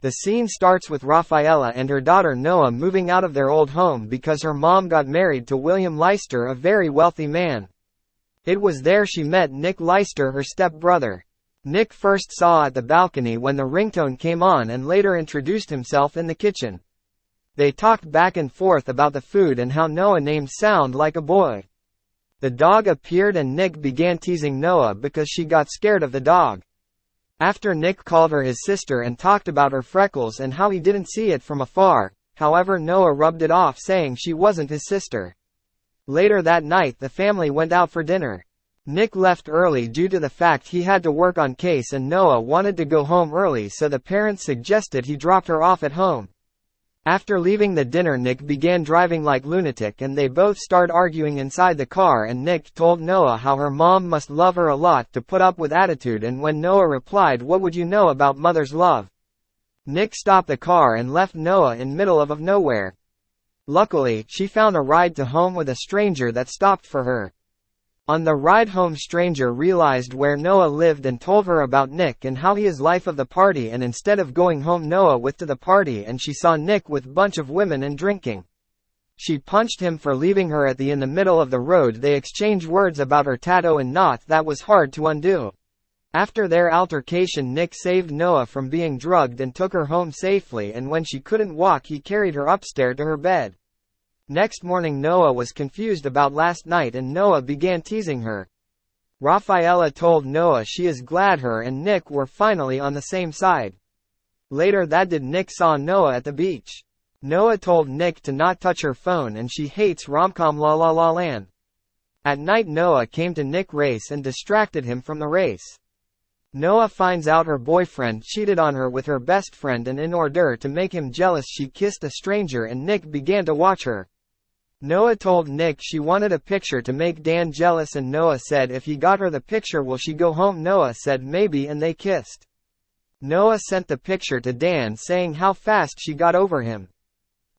The scene starts with Rafaela and her daughter Noah moving out of their old home because her mom got married to William Leister, a very wealthy man. It was there she met Nick Leister, her stepbrother. Nick first saw at the balcony when the ringtone came on and later introduced himself in the kitchen. They talked back and forth about the food and how Noah named sound like a boy. The dog appeared and Nick began teasing Noah because she got scared of the dog. After Nick called her his sister and talked about her freckles and how he didn't see it from afar, however Noah rubbed it off saying she wasn't his sister. Later that night the family went out for dinner. Nick left early due to the fact he had to work on case and Noah wanted to go home early, so the parents suggested he dropped her off at home. After leaving the dinner, Nick began driving like lunatic and they both started arguing inside the car, and Nick told Noah how her mom must love her a lot to put up with attitude, and when Noah replied, "What would you know about mother's love?" Nick stopped the car and left Noah in middle of nowhere. Luckily, she found a ride to home with a stranger that stopped for her. On the ride home, stranger realized where Noah lived and told her about Nick and how he is life of the party, and instead of going home Noah went to the party and she saw Nick with bunch of women and drinking. She punched him for leaving her in the middle of the road. They exchanged words about her tattoo and knot that was hard to undo. After their altercation, Nick saved Noah from being drugged and took her home safely, and when she couldn't walk he carried her upstairs to her bed. Next morning Noah was confused about last night and Noah began teasing her. Rafaela told Noah she is glad her and Nick were finally on the same side. Later that day Nick saw Noah at the beach. Noah told Nick to not touch her phone and she hates romcom La La La Land. At night Noah came to Nick race and distracted him from the race. Noah finds out her boyfriend cheated on her with her best friend, and in order to make him jealous she kissed a stranger and Nick began to watch her. Noah told Nick she wanted a picture to make Dan jealous and Noah said if he got her the picture will she go home. Noah said maybe and they kissed. Noah sent the picture to Dan saying how fast she got over him.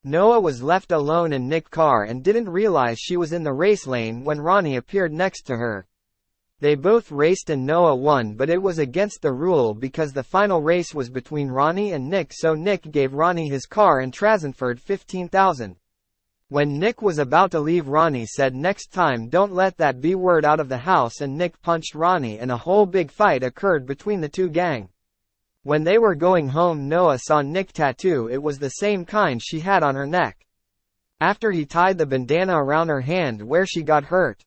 Noah was left alone in Nick's car and didn't realize she was in the race lane when Ronnie appeared next to her. They both raced and Noah won, but it was against the rule because the final race was between Ronnie and Nick, so Nick gave Ronnie his car and transferred $15,000. When Nick was about to leave, Ronnie said next time don't let that B word out of the house, and Nick punched Ronnie and a whole big fight occurred between the two gang. When they were going home Noah saw Nick's tattoo. It was the same kind she had on her neck. After he tied the bandana around her hand where she got hurt.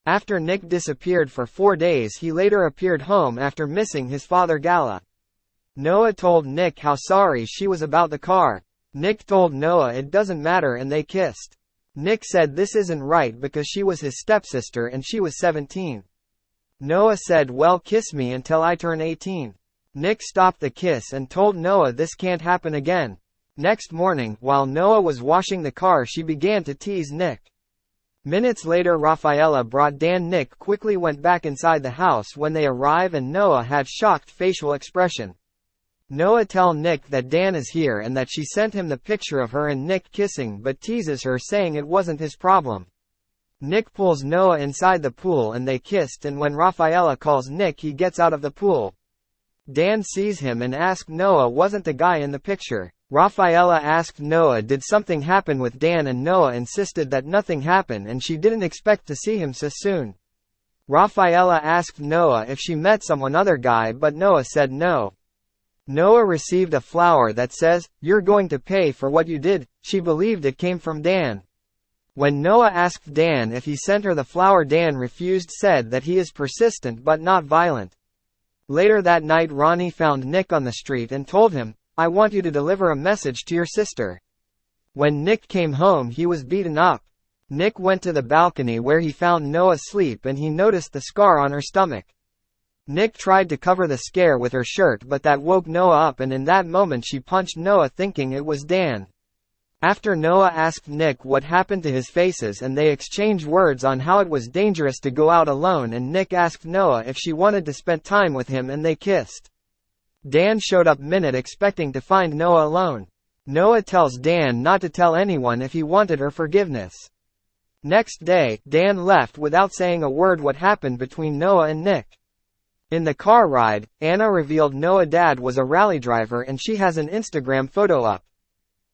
After Nick disappeared for 4 days he later appeared home after missing his father Gala. Noah told Nick how sorry she was about the car. Nick told Noah it doesn't matter and they kissed. Nick said this isn't right because she was his stepsister and she was 17. Noah said well kiss me until I turn 18. Nick stopped the kiss and told Noah this can't happen again. Next morning, while Noah was washing the car she began to tease Nick. Minutes later Rafaela brought Dan. Nick quickly went back inside the house when they arrived and Noah had shocked facial expression. Noah tells Nick that Dan is here and that she sent him the picture of her and Nick kissing, but teases her saying it wasn't his problem. Nick pulls Noah inside the pool and they kissed, and when Rafaela calls Nick he gets out of the pool. Dan sees him and asks Noah wasn't the guy in the picture. Rafaela asked Noah did something happen with Dan, and Noah insisted that nothing happened and she didn't expect to see him so soon. Rafaela asked Noah if she met some other guy, but Noah said no. Noah received a flower that says, "You're going to pay for what you did." She believed it came from Dan. When Noah asked Dan if he sent her the flower, Dan refused, said that he is persistent but not violent. Later that night Ronnie found Nick on the street and told him, "I want you to deliver a message to your sister." When Nick came home he was beaten up. Nick went to the balcony where he found Noah asleep and he noticed the scar on her stomach. Nick tried to cover the scare with her shirt, but that woke Noah up, and in that moment she punched Noah thinking it was Dan. After Noah asked Nick what happened to his faces and they exchanged words on how it was dangerous to go out alone, and Nick asked Noah if she wanted to spend time with him and they kissed. Dan showed up minute expecting to find Noah alone. Noah tells Dan not to tell anyone if he wanted her forgiveness. Next day, Dan left without saying a word what happened between Noah and Nick. In the car ride, Anna revealed Noah's dad was a rally driver and she has an Instagram photo up.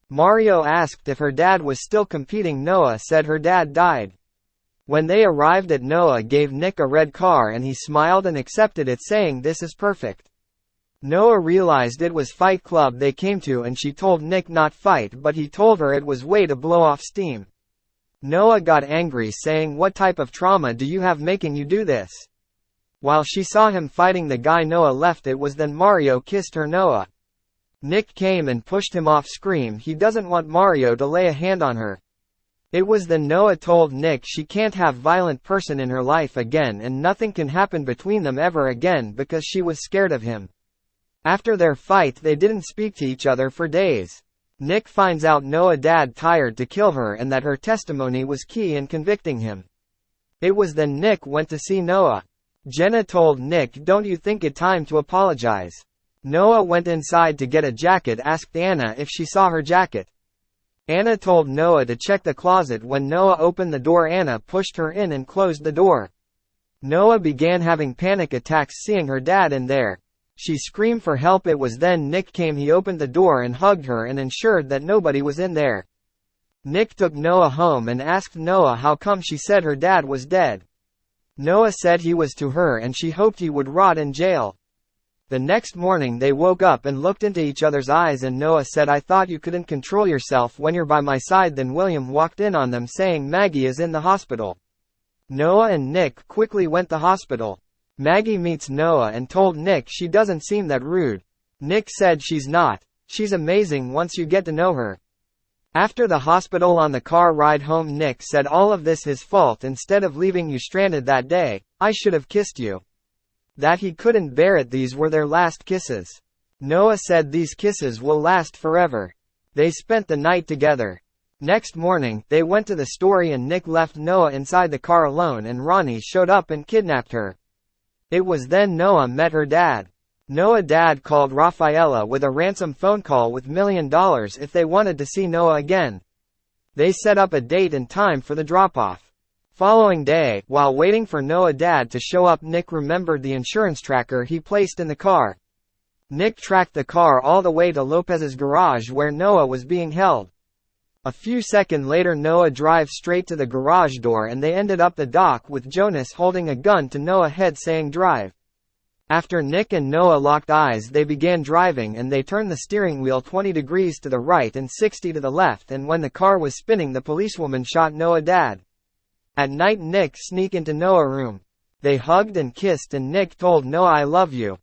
Mario asked if her dad was still competing. Noah said her dad died. When they arrived at, Noah gave Nick a red car and he smiled and accepted it, saying this is perfect. Noah realized it was Fight Club they came to and she told Nick not fight, but he told her it was way to blow off steam. Noah got angry, saying what type of trauma do you have making you do this? While she saw him fighting the guy, Noah left. It was then Mario kissed her. Noah. Nick came and pushed him off screen. He doesn't want Mario to lay a hand on her. It was then Noah told Nick she can't have violent person in her life again and nothing can happen between them ever again because she was scared of him. After their fight they didn't speak to each other for days. Nick finds out Noah's dad tried to kill her and that her testimony was key in convicting him. It was then Nick went to see Noah. Jenna told Nick, don't you think it time to apologize? Noah went inside to get a jacket, asked Anna if she saw her jacket. Anna told Noah to check the closet. When Noah opened the door, Anna pushed her in and closed the door. Noah began having panic attacks seeing her dad in there. She screamed for help. It was then Nick came. He opened the door and hugged her and ensured that nobody was in there. Nick took Noah home and asked Noah how come. She said her dad was dead. Noah said he was to her and she hoped he would rot in jail. The next morning they woke up and looked into each other's eyes and Noah said, I thought you couldn't control yourself when you're by my side. Then William walked in on them saying Maggie is in the hospital. Noah and Nick quickly went to the hospital. Maggie meets Noah and told Nick she doesn't seem that rude. Nick said she's not. She's amazing once you get to know her. After the hospital on the car ride home, Nick said all of this his fault. Instead of leaving you stranded that day, I should have kissed you. That he couldn't bear it. These were their last kisses. Noah said these kisses will last forever. They spent the night together. Next morning, they went to the store and Nick left Noah inside the car alone and Ronnie showed up and kidnapped her. It was then Noah met her dad. Noah's dad called Rafaela with a ransom phone call with $1 million if they wanted to see Noah again. They set up a date and time for the drop-off. Following day, while waiting for Noah's dad to show up, Nick remembered the insurance tracker he placed in the car. Nick tracked the car all the way to Lopez's garage where Noah was being held. A few seconds later, Noah drives straight to the garage door and they ended up the dock with Jonas holding a gun to Noah's head saying drive. After Nick and Noah locked eyes, they began driving and they turned the steering wheel 20 degrees to the right and 60 to the left, and when the car was spinning the policewoman shot Noah's dad. At night, Nick sneaked into Noah's room. They hugged and kissed and Nick told Noah I love you.